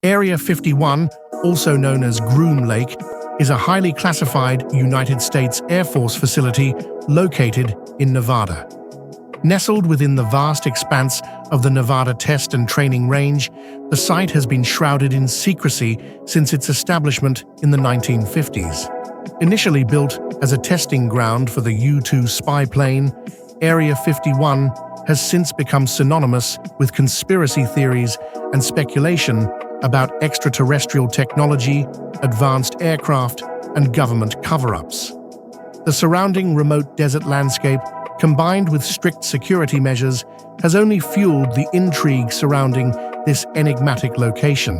Area 51, also known as Groom Lake, is a highly classified United States Air Force facility located in Nevada. Nestled within the vast expanse of the Nevada Test and Training Range, the site has been shrouded in secrecy since its establishment in the 1950s. Initially built as a testing ground for the U-2 spy plane, Area 51 has since become synonymous with conspiracy theories and speculation about extraterrestrial technology, advanced aircraft, and government cover-ups. The surrounding remote desert landscape, combined with strict security measures, has only fueled the intrigue surrounding this enigmatic location.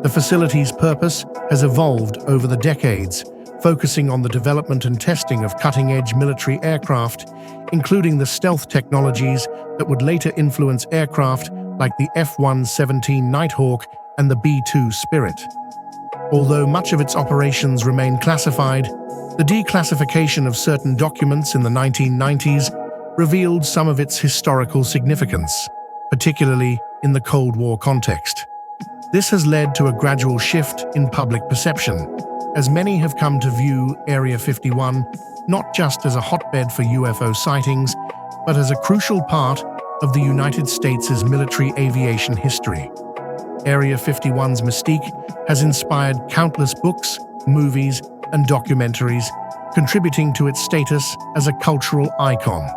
The facility's purpose has evolved over the decades, focusing on the development and testing of cutting-edge military aircraft, including the stealth technologies that would later influence aircraft like the F-117 Nighthawk and the B-2 Spirit. Although much of its operations remain classified, the declassification of certain documents in the 1990s revealed some of its historical significance, particularly in the Cold War context. This has led to a gradual shift in public perception, as many have come to view Area 51 not just as a hotbed for UFO sightings, but as a crucial part of the United States' military aviation history. Area 51's mystique has inspired countless books, movies, and documentaries, contributing to its status as a cultural icon.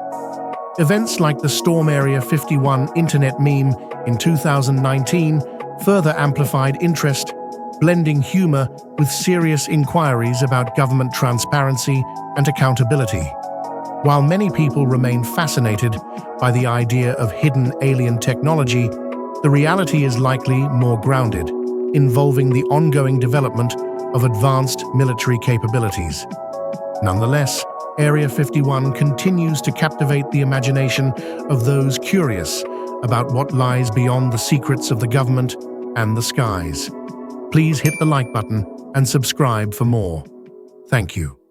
Events like the Storm Area 51 internet meme in 2019 further amplified interest, blending humor with serious inquiries about government transparency and accountability. While many people remain fascinated by the idea of hidden alien technology, the reality is likely more grounded, involving the ongoing development of advanced military capabilities. Nonetheless, Area 51 continues to captivate the imagination of those curious about what lies beyond the secrets of the government and the skies. Please hit the like button and subscribe for more. Thank you.